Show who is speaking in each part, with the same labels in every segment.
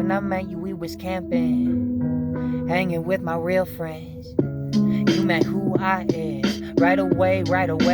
Speaker 1: when I met you, we was camping, hanging with my real friends. You met who I is. Right away,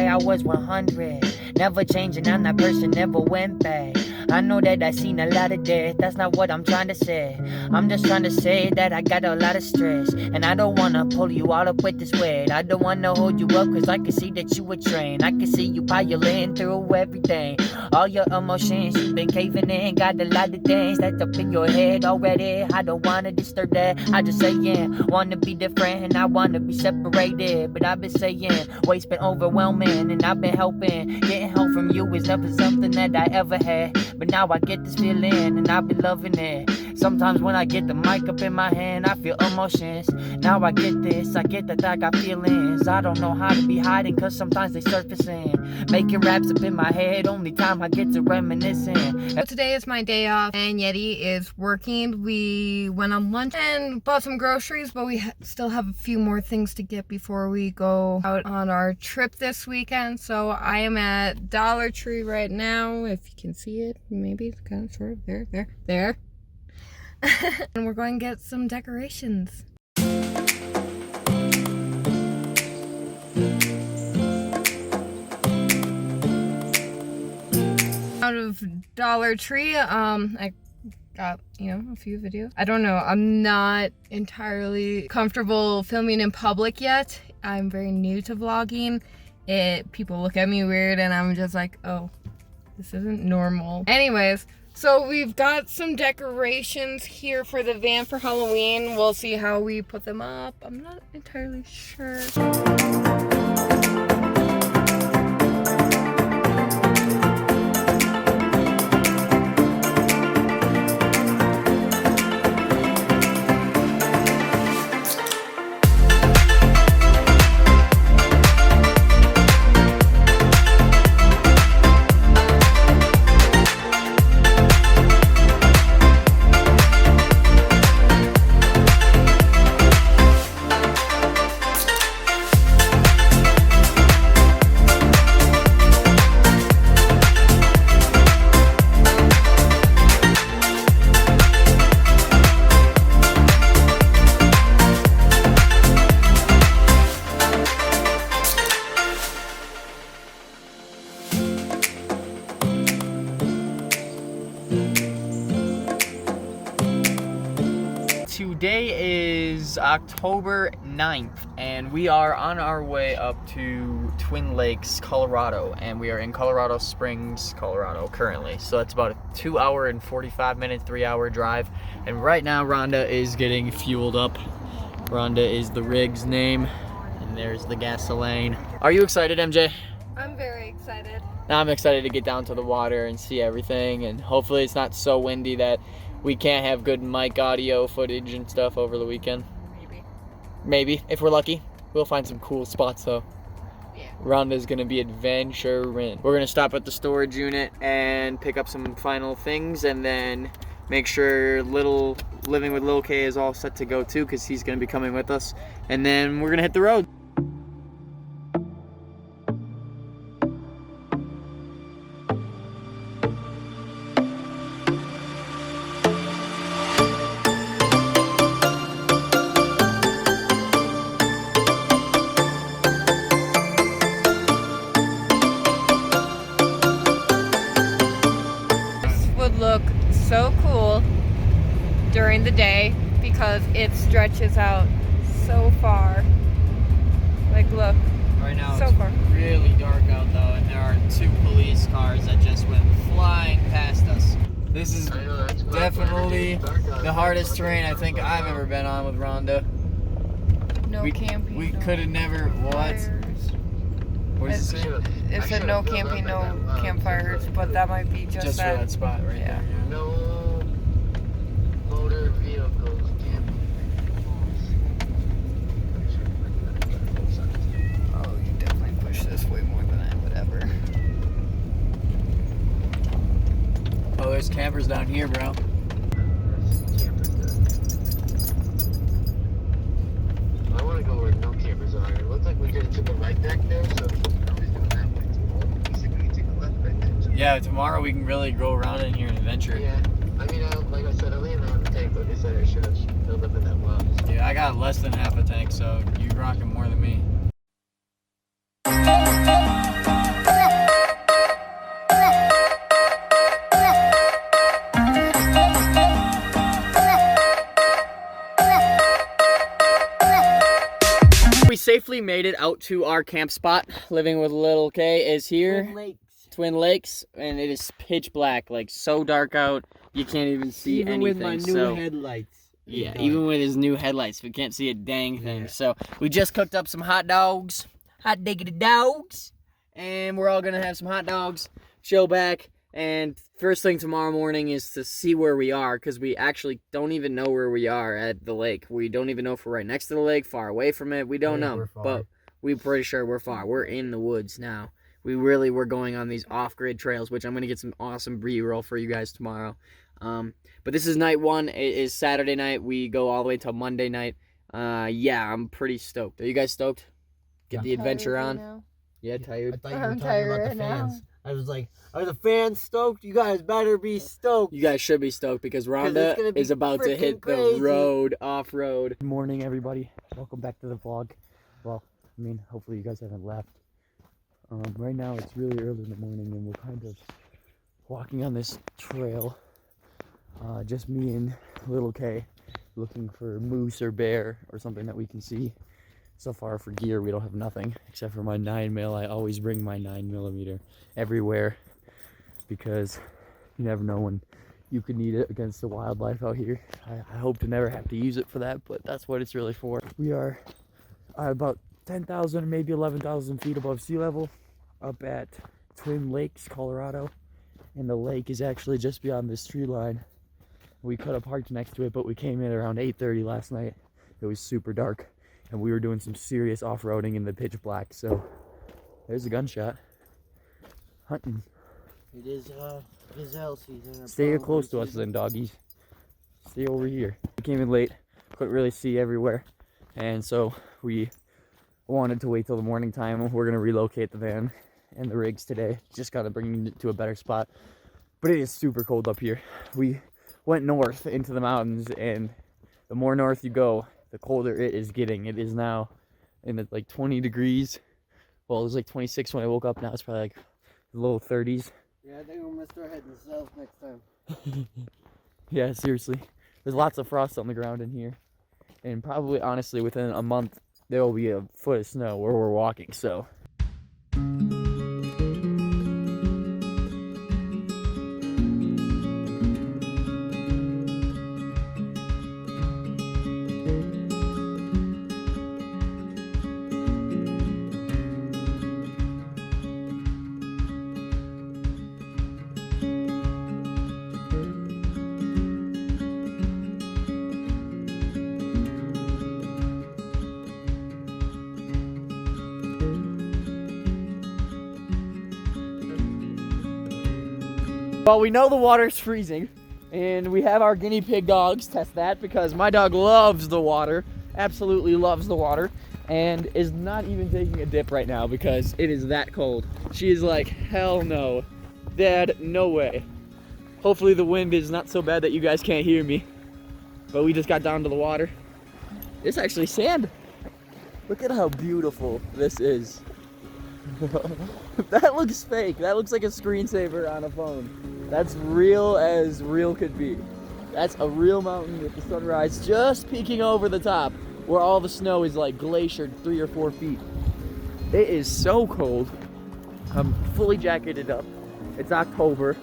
Speaker 1: I was 100. Never changing, I'm that person, never went back. I know that I seen a lot of death, that's not what I'm trying to say. I'm just trying to say that I got a lot of stress, and I don't wanna pull you all up with this weight. I don't wanna hold you up, cause I can see that you a train. I can see you piling through everything. All your emotions, you've been caving in. Got a lot of things that's up in your head already. I don't wanna disturb that, I just saying, wanna be different and I wanna be separated. But I've been saying, weight's been overwhelming and I've been helping. Getting help from you is never something that I ever had, but now I get this feeling and I've been loving it. Sometimes when I get the mic up in my hand, I feel emotions. Now I get this, I get that I got feelings. I don't know how to be hiding, cause sometimes they surfacing. Making raps up in my head, only time I get to reminiscing.
Speaker 2: So today is my day off and Yeti is working. We went on lunch and bought some groceries, but we still have a few more things to get before we go out on our trip this weekend. So I am at Dollar Tree right now, if you can see it. Maybe it's kind of sort of there. And we're going to get some decorations. Out of Dollar Tree, I got, a few videos. I don't know, I'm not entirely comfortable filming in public yet. I'm very new to vlogging. People look at me weird and I'm just like, oh, this isn't normal. Anyways, so we've got some decorations here for the van for Halloween. We'll see how we put them up. I'm not entirely sure.
Speaker 1: Today is October 9th, and we are on our way up to Twin Lakes, Colorado, and we are in Colorado Springs, Colorado currently. So that's about a 2 hour and 45 minute, 3 hour drive. And right now Rhonda is getting fueled up. Rhonda is the rig's name, and there's the gasoline. Are you excited, MJ?
Speaker 2: I'm very excited.
Speaker 1: I'm excited to get down to the water and see everything, and hopefully it's not so windy that we can't have good mic audio footage and stuff over the weekend. Maybe, if we're lucky. We'll find some cool spots though.
Speaker 2: Yeah.
Speaker 1: Rhonda's gonna be adventuring. We're gonna stop at the storage unit and pick up some final things, and then make sure Living with Lil K is all set to go too, because he's gonna be coming with us. And then we're gonna hit the road.
Speaker 2: Look so cool during the day because it stretches out so far. Like, look.
Speaker 1: Right now
Speaker 2: so
Speaker 1: it's
Speaker 2: far.
Speaker 1: really dark out though, and there are 2 police cars that just went flying past us. This is definitely the hardest terrain I think I've ever been on with Rhonda.
Speaker 2: No camping.
Speaker 1: We
Speaker 2: no
Speaker 1: could have never. What?
Speaker 2: fires.
Speaker 1: What does it say?
Speaker 2: It said no camping, no campfires, but that might be just
Speaker 1: For
Speaker 2: that.
Speaker 1: that spot right there.
Speaker 3: No motor vehicles camping.
Speaker 2: Oh, you definitely push this way more than I would ever.
Speaker 1: Oh, there's campers down here, bro.
Speaker 3: I want to go where no campers are. It looks like we could have took a right back there, so always doing that way. Basically, take a left right there.
Speaker 1: Yeah, tomorrow we can really go around in here and adventure.
Speaker 3: Yeah, I mean, like I said, I leave out and take Cody said I should have filled up in that well.
Speaker 4: Yeah, I got less than half a tank, so you rocking more than me. We safely made it out to our camp spot. Living with little K is here. Twin Lakes, and it is pitch black, like so dark out, you can't even see
Speaker 5: even
Speaker 4: anything.
Speaker 5: With my new headlights.
Speaker 4: Yeah, even with his new headlights, we can't see a dang thing. Yeah. So we just cooked up some hot dogs, hot diggity dogs, and we're all gonna have some hot dogs, chill back, and first thing tomorrow morning is to see where we are, because we actually don't even know where we are at the lake. We don't even know if we're right next to the lake, far away from it. We don't know, but we're pretty sure we're far. We're in the woods now. We really were going on these off-grid trails, which I'm going to get some awesome B-roll for you guys tomorrow. But this is night one. It is Saturday night. We go all the way till Monday night. Yeah, I'm pretty stoked. Are you guys stoked? Get the adventure on?
Speaker 2: Now.
Speaker 4: Yeah, tired?
Speaker 5: I thought you were talking about the fans. I was like, are the fans stoked? You guys better be stoked.
Speaker 4: You guys should be stoked because Rhonda is about to hit the road, off-road.
Speaker 6: Good morning, everybody. Welcome back to the vlog. Well, I mean, hopefully you guys haven't left. Right now it's really early in the morning and we're kind of walking on this trail. Just me and little K looking for moose or bear or something that we can see. So far for gear we don't have nothing except for my 9mm. I always bring my 9mm everywhere because you never know when you could need it against the wildlife out here. I hope to never have to use it for that, but that's what it's really for. We are about 10,000 maybe 11,000 feet above sea level up at Twin Lakes, Colorado, and the lake is actually just beyond this tree line. We could have parked next to it, but we came in around 8:30 last night. It was super dark and we were doing some serious off-roading in the pitch black. So there's a gunshot. Hunting.
Speaker 5: It is gazelle season.
Speaker 6: Stay close to us then, doggies. Stay over here. We came in late, couldn't really see everywhere, and so we wanted to wait till the morning time. We're gonna relocate the van and the rigs today. Just gotta bring it to a better spot. But it is super cold up here. We went north into the mountains, and the more north you go, the colder it is getting. It is now in the like 20 degrees. Well, it was like 26 when I woke up. Now it's probably like low 30s.
Speaker 5: Yeah, I think we're gonna start heading south next time.
Speaker 6: Yeah, seriously. There's lots of frost on the ground in here. And probably, honestly, within a month, there will be a foot of snow where we're walking, so. Well, we know the water's freezing, and we have our guinea pig dogs test that because my dog loves the water, absolutely loves the water, and is not even taking a dip right now because it is that cold. She is like, hell no. Dad, no way. Hopefully the wind is not so bad that you guys can't hear me, but we just got down to the water. It's actually sand. Look at how beautiful this is. That looks fake. That looks like a screensaver on a phone. That's real as real could be. That's a real mountain with the sunrise just peeking over the top, where all the snow is like glaciered 3 or 4 feet. It is so cold. I'm fully jacketed up. It's October,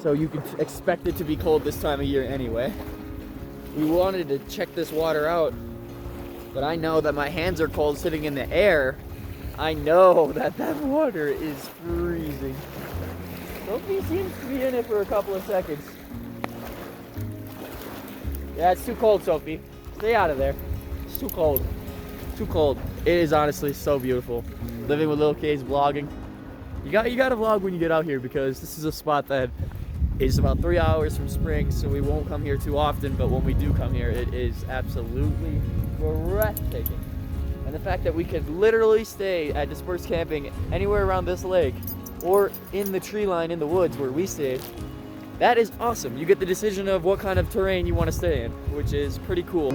Speaker 6: so you could expect it to be cold this time of year anyway. We wanted to check this water out, but I know that my hands are cold sitting in the air. I know that that water is freezing. Sophie seems to be in it for a couple of seconds. Yeah, it's too cold, Sophie. Stay out of there. It's too cold. Too cold. It is honestly so beautiful. Living with Lil K's vlogging. You gotta vlog when you get out here because this is a spot that is about 3 hours from spring, so we won't come here too often, but when we do come here, it is absolutely breathtaking. And the fact that we could literally stay at dispersed camping anywhere around this lake or in the tree line in the woods where we stayed, that is awesome. You get the decision of what kind of terrain you want to stay in, which is pretty cool.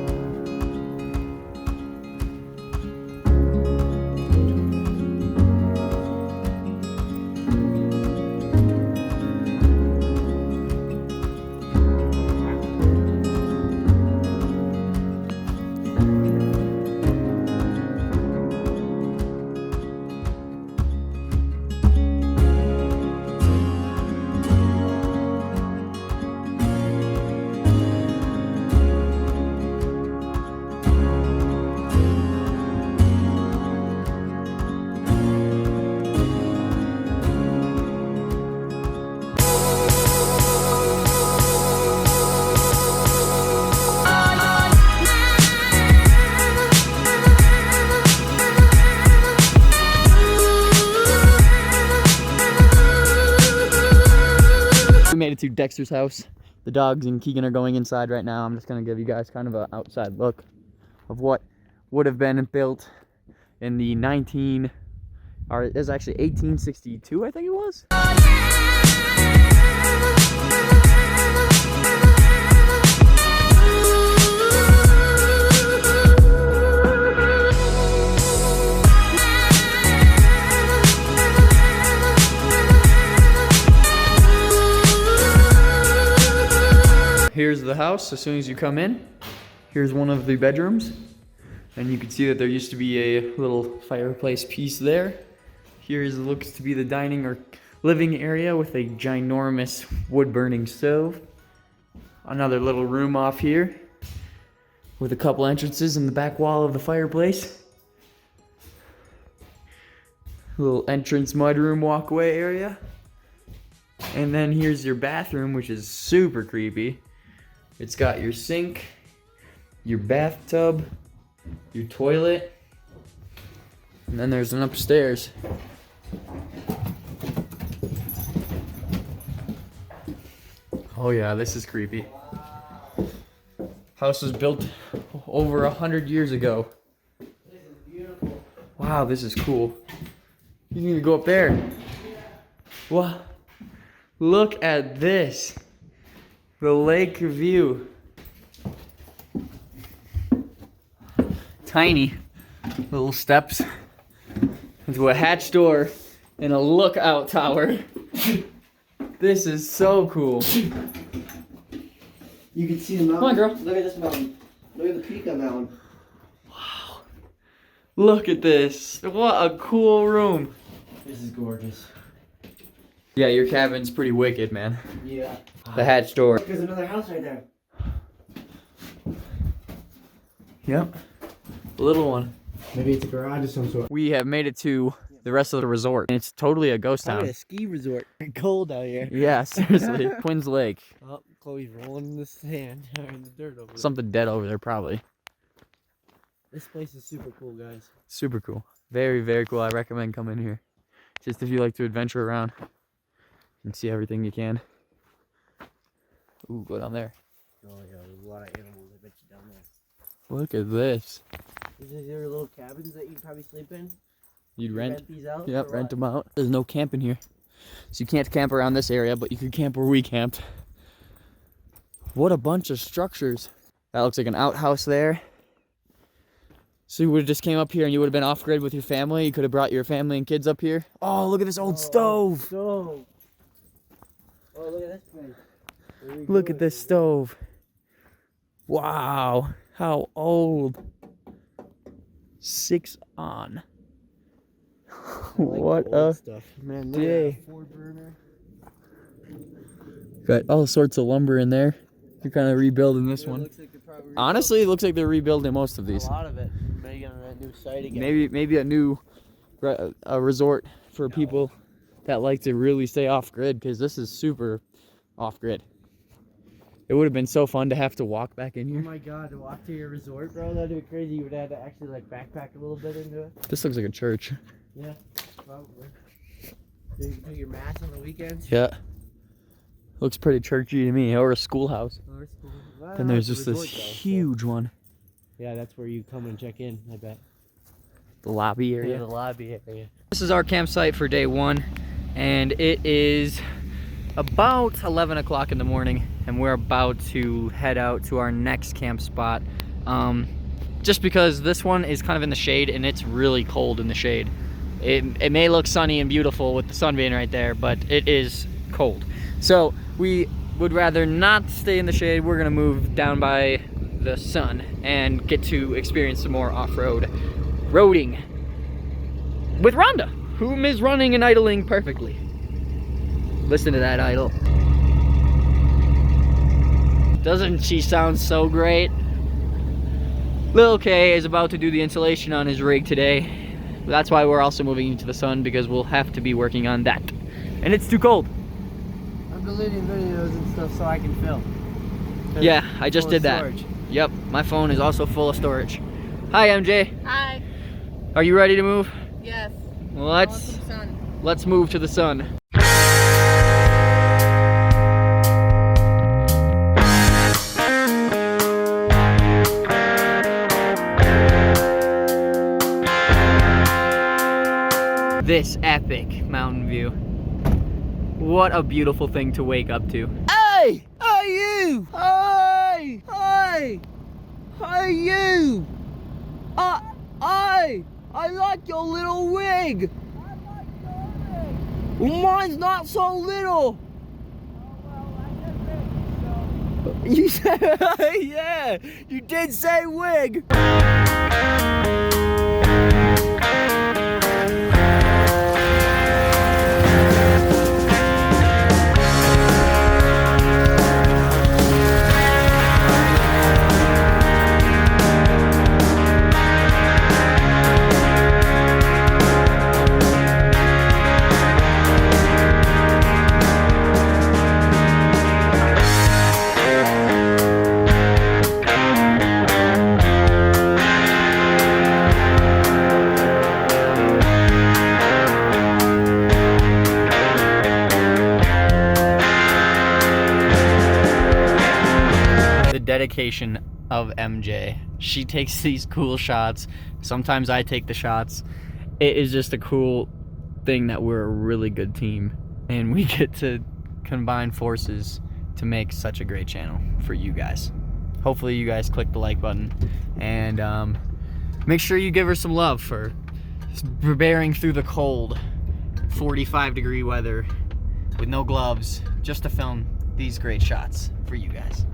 Speaker 6: We made it to Dexter's house. The dogs and Keegan are going inside right now. I'm just gonna give you guys kind of an outside look of what would have been built in the it was actually 1862, I think it was. Here's the house as soon as you come in. Here's one of the bedrooms. And you can see that there used to be a little fireplace piece there. Here's looks to be the dining or living area with a ginormous wood burning stove. Another little room off here with a couple entrances in the back wall of the fireplace. Little entrance mudroom walkway area. And then here's your bathroom, which is super creepy. It's got your sink, your bathtub, your toilet, and then there's an upstairs. Oh yeah, this is creepy. House was built over 100 years ago. Wow, this is cool. You need to go up there. Wow, look at this. The lake view. Tiny little steps into a hatch door and a lookout tower. This is so cool.
Speaker 5: You can see the mountain.
Speaker 6: Come on, girl.
Speaker 5: Look at this mountain. Look at the peak of that mountain.
Speaker 6: Wow. Look at this. What a cool room.
Speaker 5: This is gorgeous.
Speaker 6: Yeah, your cabin's pretty wicked, man.
Speaker 5: Yeah.
Speaker 6: The hatch door.
Speaker 5: There's another house right there.
Speaker 6: Yep. A little one.
Speaker 5: Maybe it's a garage of some sort.
Speaker 6: We have made it to the rest of the resort. And it's totally a ghost
Speaker 5: Probably
Speaker 6: town.
Speaker 5: a ski resort. Cold out here.
Speaker 6: Yeah, seriously. Twins Lake.
Speaker 5: Oh, Chloe's rolling in the sand or in the dirt over there.
Speaker 6: Something dead over there, probably.
Speaker 5: This place is super cool, guys.
Speaker 6: Super cool. Very, very cool. I recommend coming here. Just if you like to adventure around and see everything you can. Ooh, go down there.
Speaker 5: Oh yeah, there's a lot of animals. I bet you down there.
Speaker 6: Look at this.
Speaker 5: These are little cabins that you'd probably sleep in.
Speaker 6: You'd rent?
Speaker 5: These out.
Speaker 6: Yep,
Speaker 5: or
Speaker 6: rent
Speaker 5: what?
Speaker 6: them out. There's no camping here. So you can't camp around this area, but you can camp where we camped. What a bunch of structures. That looks like an outhouse there. So you would have just came up here and you would have been off grid with your family. You could have brought your family and kids up here. Oh, look at this old stove.
Speaker 5: Stove. Oh, look at this place.
Speaker 6: Look at this stove. Wow, how old. 6 on. What a
Speaker 5: stuff. Man, look
Speaker 6: day.
Speaker 5: at that Ford burner.
Speaker 6: Got all sorts of lumber in there. They're kind of rebuilding this
Speaker 5: It
Speaker 6: one.
Speaker 5: looks like they're probably
Speaker 6: Honestly, it looks like they're rebuilding most of these.
Speaker 5: a lot of it. Making a new site again.
Speaker 6: Maybe a new a resort for people that like to really stay off grid, because this is super off grid. It would have been so fun to have to walk back in
Speaker 5: Oh
Speaker 6: here.
Speaker 5: my god, to walk to your resort, bro, that'd be crazy. You would have to actually like backpack a little bit into it.
Speaker 6: This looks like a church.
Speaker 5: Yeah, probably. You can do your mass on the weekends.
Speaker 6: Yeah. Looks pretty churchy to me, or a schoolhouse.
Speaker 5: Oh, that's cool. Well,
Speaker 6: And there's
Speaker 5: it's a
Speaker 6: just this
Speaker 5: resort, though, so-
Speaker 6: huge one.
Speaker 5: Yeah, that's where you come and check in, I bet.
Speaker 6: The lobby
Speaker 5: Yeah,
Speaker 6: area.
Speaker 5: the lobby area.
Speaker 6: This is our campsite for day 1, and it is
Speaker 4: about 11 o'clock in the morning, and we're about to head out to our next camp spot. Just because this one is kind of in the shade and it's really cold in the shade. It may look sunny and beautiful with the sun being right there, but it is cold. So we would rather not stay in the shade. We're gonna move down by the sun and get to experience some more off-road roading with Rhonda, whom is running and idling perfectly. Listen to that idle. Doesn't she sound so great? Lil K is about to do the installation on his rig today. That's why we're also moving into the sun, because we'll have to be working on that. And it's too cold.
Speaker 5: I'm deleting videos and stuff so I can film.
Speaker 4: Yeah, I just did that. Yep, my phone is also full of storage. Hi, MJ.
Speaker 2: Hi.
Speaker 4: Are you ready to move?
Speaker 2: Yes.
Speaker 4: Let's move to the sun. This epic mountain view. What a beautiful thing to wake up to.
Speaker 5: Hey! Hey you! Hey! Hey! Hey you! I like your little rig! Well, mine's not so little! You said, yeah, you did say wig. Dedication of MJ. She takes these cool shots. Sometimes I take the shots. It is just a cool thing that we're a really good team and we get to combine forces to make such a great channel for you guys. Hopefully you guys click the like button and make sure you give her some love for bearing through the cold 45-degree weather with no gloves just to film these great shots for you guys.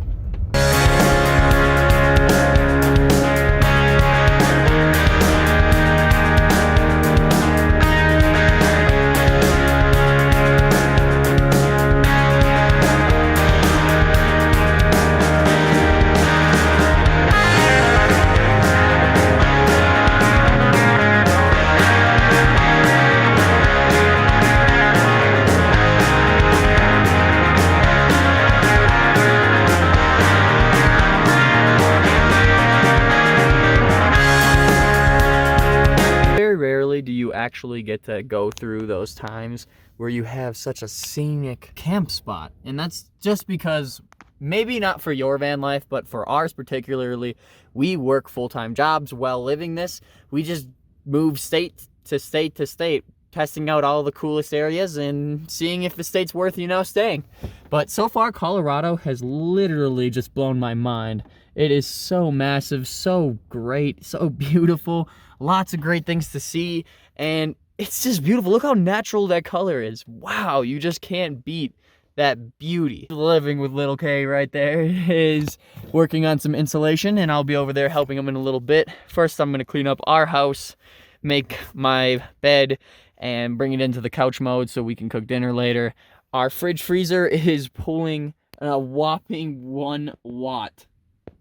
Speaker 5: Do you actually get to go through those times where you have such a scenic camp spot? And that's just because, maybe not for your van life, but for ours particularly, we work full-time jobs while living this. We just move state to state to state, testing out all the coolest areas and seeing if the state's worth, staying. But so far, Colorado has literally just blown my mind. It is so massive, so great, so beautiful, lots of great things to see, and it's just beautiful. Look how natural that color is. Wow, you just can't beat that beauty. Living with little K right there is working on some insulation, and I'll be over there helping him in a little bit. First, I'm gonna clean up our house, make my bed, and bring it into the couch mode so we can cook dinner later. Our fridge freezer is pulling a whopping 1 watt.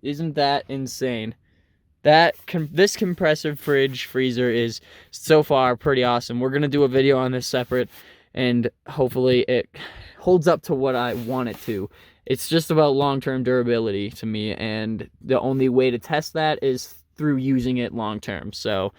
Speaker 5: Isn't that insane? This compressor fridge freezer is so far pretty awesome. We're gonna do a video on this separate, and hopefully it holds up to what I want it to. It's just about long-term durability to me, and the only way to test that is through using it long-term. So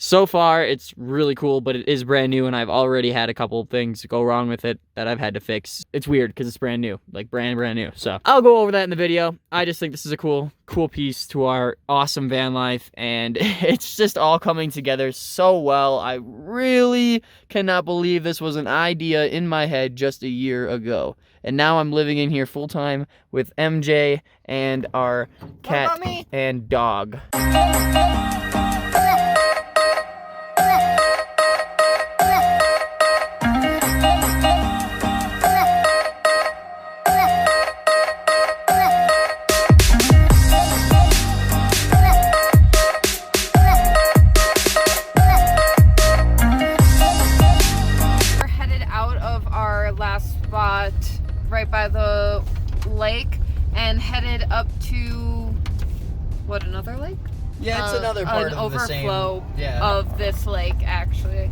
Speaker 5: So far, it's really cool, but it is brand new, and I've already had a couple of things go wrong with it that I've had to fix. It's weird because it's brand new, like brand new. So I'll go over that in the video. I just think this is a cool piece to our awesome van life, and it's just all coming together so well. I really cannot believe this was an idea in my head just a year ago. And now I'm living in here full time with MJ and our cat and dog.
Speaker 2: Right by the lake and headed up to what, another lake?
Speaker 4: Yeah, it's another part
Speaker 2: an
Speaker 4: of the same
Speaker 2: overflow of this lake actually.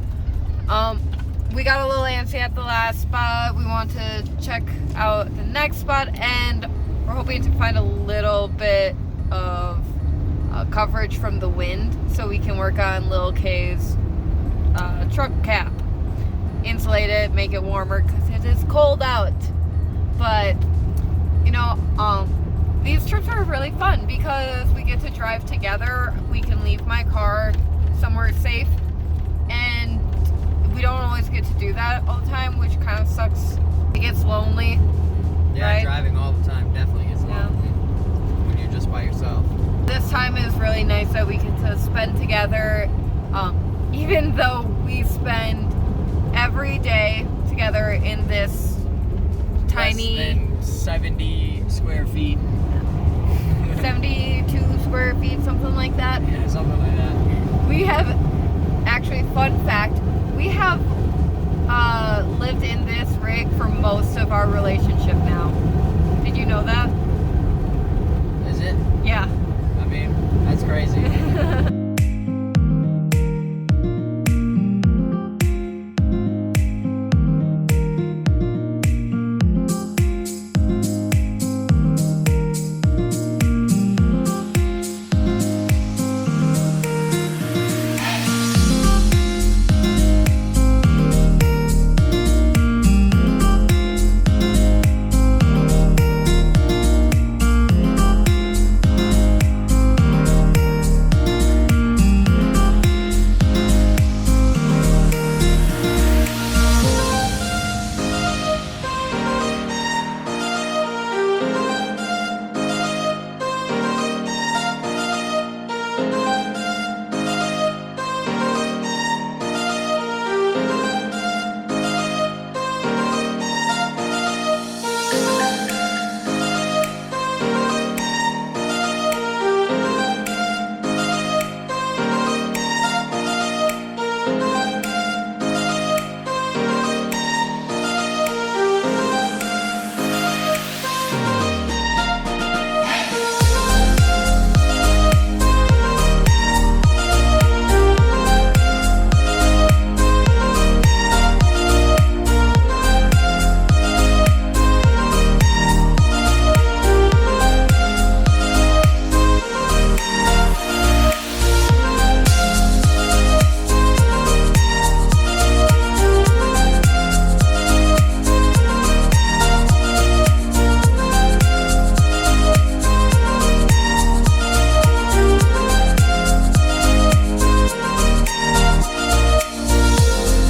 Speaker 2: We got a little antsy at the last spot. We want to check out the next spot, and we're hoping to find a little bit of coverage from the wind so we can work on Lil K's truck cap. Insulate it, make it warmer because it is cold out. But, you know, these trips are really fun because we get to drive together. We can leave my car somewhere safe, and we don't always get to do that all the time, which kind of sucks. It gets lonely.
Speaker 4: Yeah,
Speaker 2: right?
Speaker 4: Driving all the time definitely gets lonely when you're just by yourself.
Speaker 2: This time is really nice that we get to spend together, even though we spend every day together in this tiny
Speaker 4: less than 70 square feet.
Speaker 2: 72 square feet, something like that.
Speaker 4: Yeah, something like that.
Speaker 2: We have, actually, fun fact, we have lived in this rig for most of our relationship now. Did you know that?
Speaker 4: Is it?
Speaker 2: Yeah.
Speaker 4: I mean, that's crazy.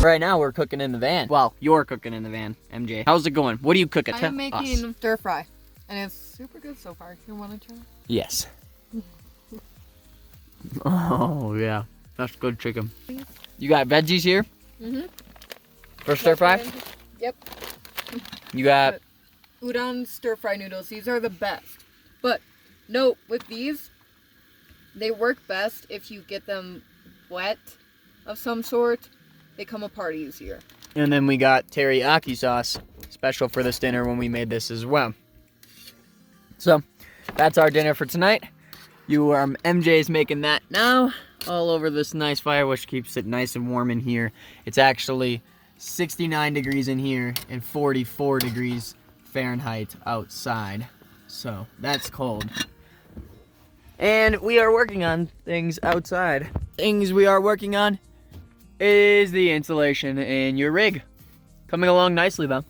Speaker 4: Right now we're cooking in the van. Well, you're cooking in the van, MJ. How's it going? What are you cooking?
Speaker 2: I'm making stir fry, and it's super good so far. You want to try?
Speaker 5: Yes. Oh, yeah. That's good chicken. You got veggies here?
Speaker 2: Mm-hmm.
Speaker 5: For stir fry?
Speaker 2: Yep.
Speaker 5: You got...
Speaker 2: Udon stir fry noodles. These are the best. But, note, with these, they work best if you get them wet of some sort. They come apart easier.
Speaker 5: And then we got teriyaki sauce, special for this dinner when we made this as well. So, that's our dinner for tonight. MJ's making that now, all over this nice fire, which keeps it nice and warm in here. It's actually 69 degrees in here and 44 degrees Fahrenheit outside. So, that's cold. And we are working on things outside.
Speaker 4: things we are working on is the insulation in your rig. Coming along nicely though.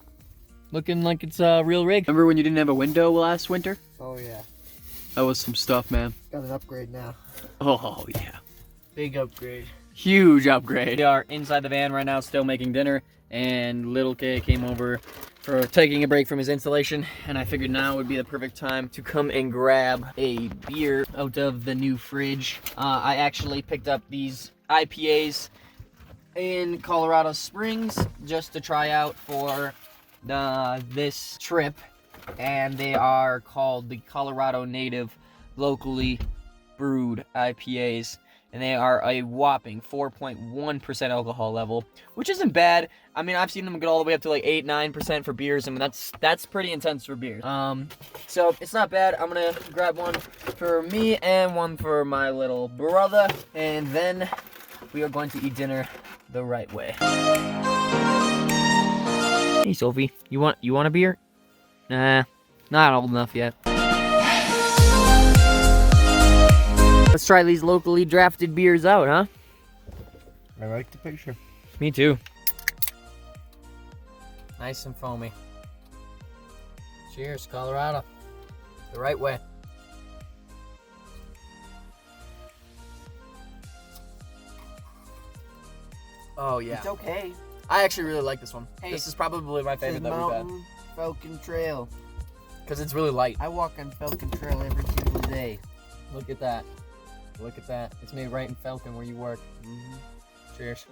Speaker 4: Looking like it's a real rig. Remember when you didn't have a window last winter?
Speaker 3: Oh yeah,
Speaker 4: That was some stuff, man.
Speaker 3: got an upgrade now.
Speaker 4: Oh yeah.
Speaker 3: Big upgrade.
Speaker 4: Huge upgrade. We are inside the van right now, still making dinner, and little K came over for taking a break from his installation, and I figured now would be the perfect time to come and grab a beer out of the new fridge. I actually picked up these IPAs in Colorado Springs just to try out for this trip, and they are called the Colorado Native Locally Brewed IPAs. And they are a whopping 4.1% alcohol level, which isn't bad. I mean, I've seen them get all the way up to like 8-9% for beers, and that's pretty intense for beers. So it's not bad. I'm gonna grab one for me and one for my little brother, and then we are going to eat dinner the right way. Hey, Sophie, you want a beer? Nah, not old enough yet. Let's try these locally drafted beers out, huh?
Speaker 3: I like the picture.
Speaker 4: Me too. Nice and foamy. Cheers, Colorado. The right way. Oh yeah.
Speaker 3: It's okay.
Speaker 4: I actually really like this one.
Speaker 3: Hey,
Speaker 4: this is probably my favorite that we've had.
Speaker 3: Mountain Falcon Trail.
Speaker 4: Because it's really light.
Speaker 3: I walk on Falcon Trail every single day.
Speaker 4: Look at that. Look at that. It's made right in Falcon where you work. Cheers.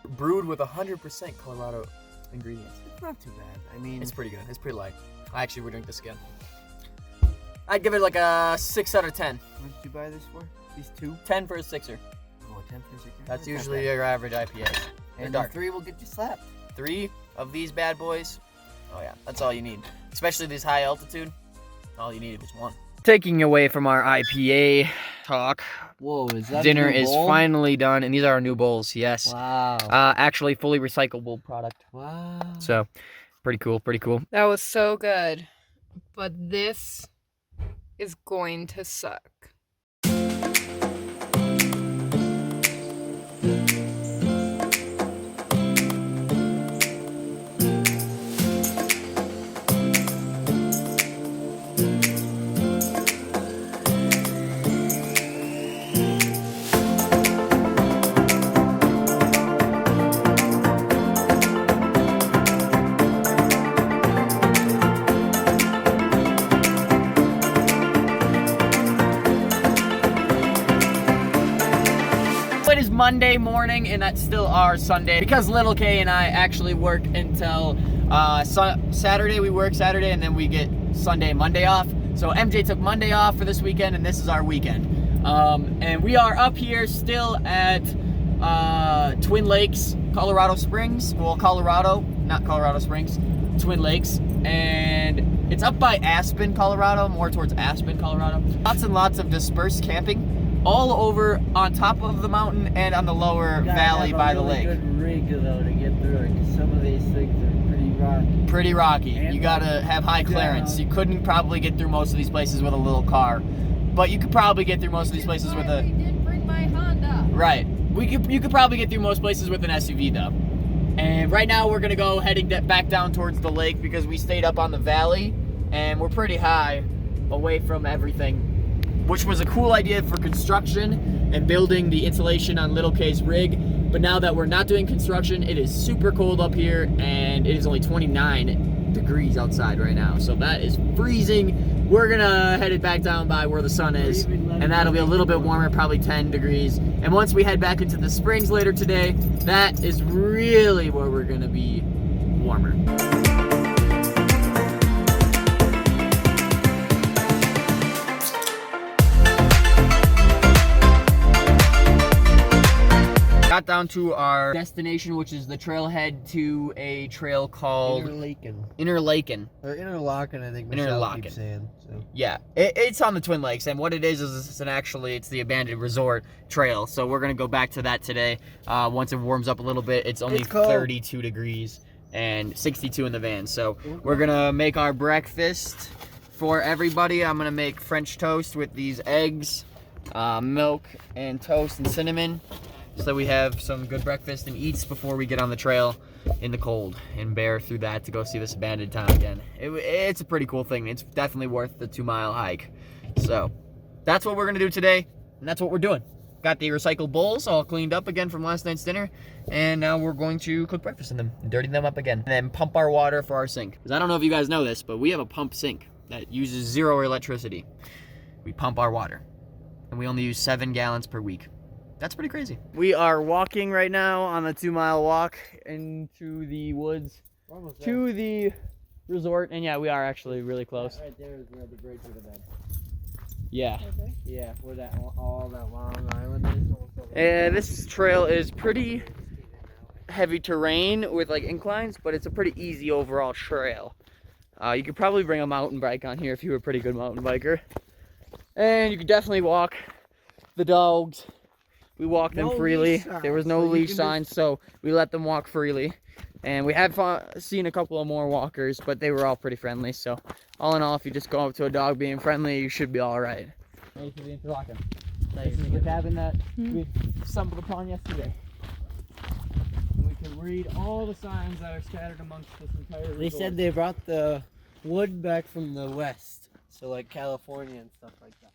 Speaker 4: Brewed with 100% Colorado ingredients.
Speaker 3: It's not too bad. I mean,
Speaker 4: It's pretty good. It's pretty light. I actually would drink this again. I'd give it like a 6 out of 10.
Speaker 3: what did you buy this for? These two?
Speaker 4: 10 for a 6er.
Speaker 3: Oh, 10 for a second.
Speaker 4: That's usually your average IPA.
Speaker 3: And
Speaker 4: dark.
Speaker 3: 3 will get you slapped.
Speaker 4: 3 of these bad boys. Oh yeah, that's all you need. Especially these high altitude. All you needed was 1. Taking away from our IPA talk,
Speaker 3: Whoa, is that
Speaker 4: dinner is finally done, and these are our new bowls. Yes.
Speaker 3: Wow.
Speaker 4: Actually, fully recyclable product.
Speaker 3: Wow.
Speaker 4: So, pretty cool. Pretty cool.
Speaker 2: That was so good. But this is going to suck.
Speaker 4: It is Monday morning, and that's still our Sunday because little K and I actually work until Saturday. We work Saturday, and then we get Sunday, Monday off. So MJ took Monday off for this weekend, and this is our weekend. And we are up here still at Twin Lakes, Colorado Springs. Well, Colorado, not Colorado Springs, Twin Lakes. And it's up by Aspen, Colorado, more towards Aspen, Colorado. Lots and lots of dispersed camping all over on top of the mountain and on the lower valley by the lake.
Speaker 3: Good rig though to get through it, 'cause some of these things are pretty rocky.
Speaker 4: Pretty rocky.
Speaker 3: And
Speaker 4: You gotta have high clearance.
Speaker 3: down.
Speaker 4: You couldn't probably get through most of these places with a little car, but you could probably get through most of these places with a.
Speaker 2: didn't bring my Honda.
Speaker 4: Right. You could probably get through most places with an SUV though. And right now we're gonna go heading back down towards the lake because we stayed up on the valley and we're pretty high away from everything, which was a cool idea for construction and building the insulation on Little K's rig. But now that we're not doing construction, it is super cold up here, and it is only 29 degrees outside right now. So that is freezing. We're gonna head it back down by where the sun is, and that'll be a little bit warmer, probably 10 degrees. And once we head back into the springs later today, that is really where we're gonna be warmer. Got down to our destination, which is the trailhead to a trail called
Speaker 3: Interlaken.
Speaker 4: Interlaken.
Speaker 3: Or Interlochen, I think Michelle
Speaker 4: Interlochen.
Speaker 3: keeps saying. So.
Speaker 4: Yeah, it's on the Twin Lakes, and what it is it's the abandoned resort trail. So we're gonna go back to that today. Once it warms up a little bit, it's only
Speaker 3: It's cold.
Speaker 4: 32 degrees and 62 in the van. So we're gonna make our breakfast for everybody. I'm gonna make French toast with these eggs milk and toast and cinnamon, so we have some good breakfast and eats before we get on the trail in the cold and bear through that to go see this abandoned town again. It's a pretty cool thing. It's definitely worth the 2-mile hike. So that's what we're gonna do today, and that's what we're doing. Got the recycled bowls all cleaned up again from last night's dinner, and now we're going to cook breakfast in them and dirty them up again, and then pump our water for our sink. Because I don't know if you guys know this, but we have a pump sink that uses 0 electricity. We pump our water, and we only use 7 gallons per week. That's pretty crazy. We are walking right now on a 2-mile walk into the woods to the resort, and yeah, we are actually really close.
Speaker 3: Right there is where the bridge would have been.
Speaker 4: Yeah.
Speaker 3: Okay. Yeah, where that all that long island is.
Speaker 4: And this trail is pretty heavy terrain with like inclines, but it's a pretty easy overall trail. You could probably bring a mountain bike on here if you were a pretty good mountain biker. And you could definitely walk the dogs. We walked them freely. There was no leash signs, so we let them walk freely. And we have seen a couple of more walkers, but they were all pretty friendly. So all in all, if you just go up to a dog being friendly, you should be all right. Thanks for the interlocking. This is the cabin that we stumbled upon yesterday. And we can read all the signs that are scattered amongst this entire resort.
Speaker 7: They said they brought the wood back from the west, so like California and stuff like that.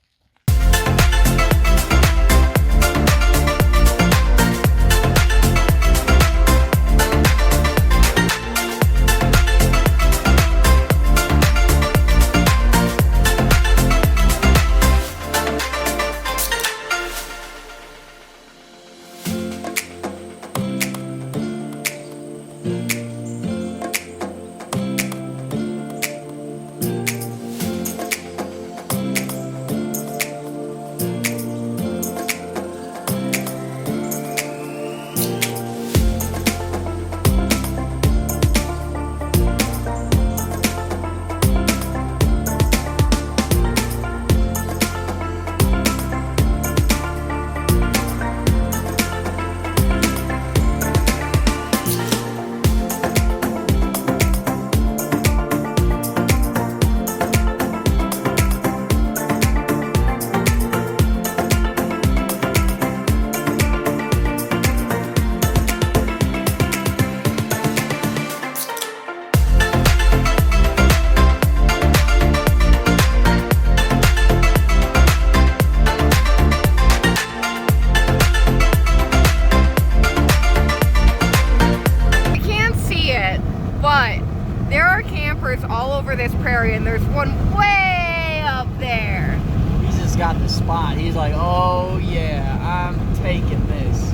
Speaker 2: all over this prairie, and there's one way up there.
Speaker 4: He's just got the spot. He's like, oh yeah, I'm taking this.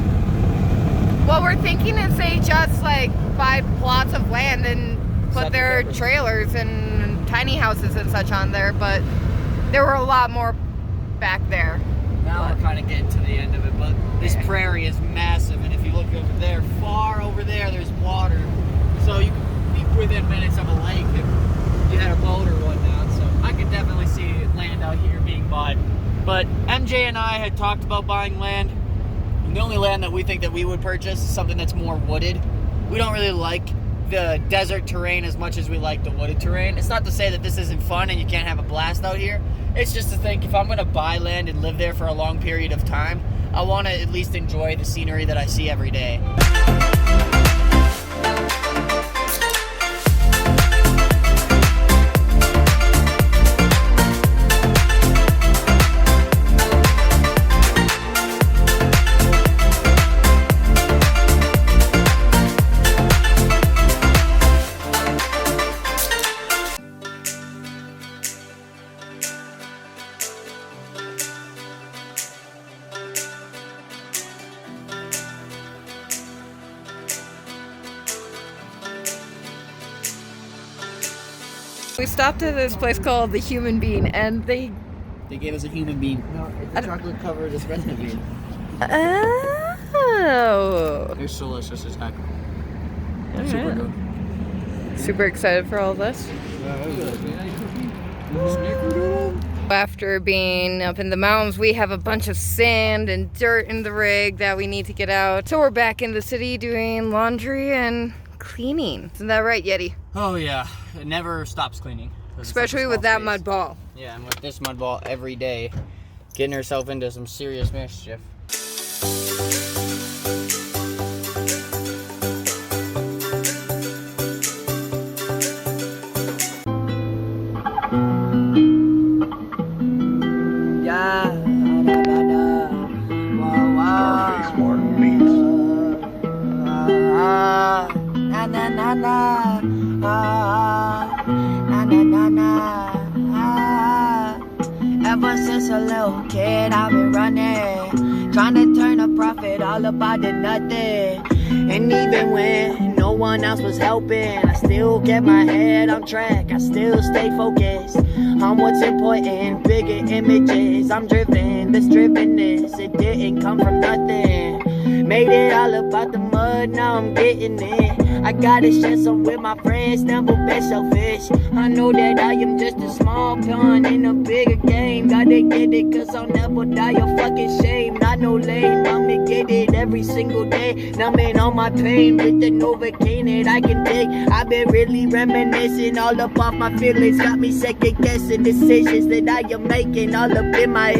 Speaker 2: What we're thinking is they just like buy plots of land and put their trailers and tiny houses and such on there, but there were a lot more back there.
Speaker 4: Now we're kind of getting to the end of it, but this prairie is massive, and if you look over there, far over there, there's water. So you could be within minutes of a lake if you had a boat or whatnot. So I could definitely see land out here being bought. But MJ and I had talked about buying land, and the only land that we think that we would purchase is something that's more wooded. We don't really like the desert terrain as much as we like the wooded terrain. It's not to say that this isn't fun and you can't have a blast out here. It's just to think, if I'm gonna buy land and live there for a long period of time, I wanna at least enjoy the scenery that I see every day.
Speaker 2: We stopped at this place called The Human Bean, and they
Speaker 4: gave us a human being.
Speaker 7: No, it's a chocolate covered espresso bean.
Speaker 2: Oh,
Speaker 4: They're delicious as heck.
Speaker 2: All
Speaker 4: Super
Speaker 2: right.
Speaker 4: good.
Speaker 2: Super excited for all this. After being up in the mountains, we have a bunch of sand and dirt in the rig that we need to get out. So we're back in the city doing laundry and cleaning. Isn't that right, Yeti?
Speaker 4: Oh yeah, it never stops cleaning.
Speaker 2: Especially with that mud ball.
Speaker 4: Yeah, and with this mud ball every day. getting herself into some serious mischief.
Speaker 1: Yeah, da, da, da. Wow, wow. Na na na na, na na na na. Ever since a little kid, I've been running, trying to turn a profit all about the nothing. And even when no one else was helping, I still kept my head on track. I still stay focused on what's important, bigger images. I'm driven, this drivenness, it didn't come from nothing. Made it all about the mud, now I'm getting it. I gotta share some with my friends, never been selfish. I know that I am just a small pawn in a bigger game. Gotta get it, cause I'll never die of fucking shame. Not no lame, I'ma get it every single day. Numbing all my pain with the Novocaine that I can take. I've been really reminiscing all up off my feelings. Got me second guessing decisions that I am making all up in my head.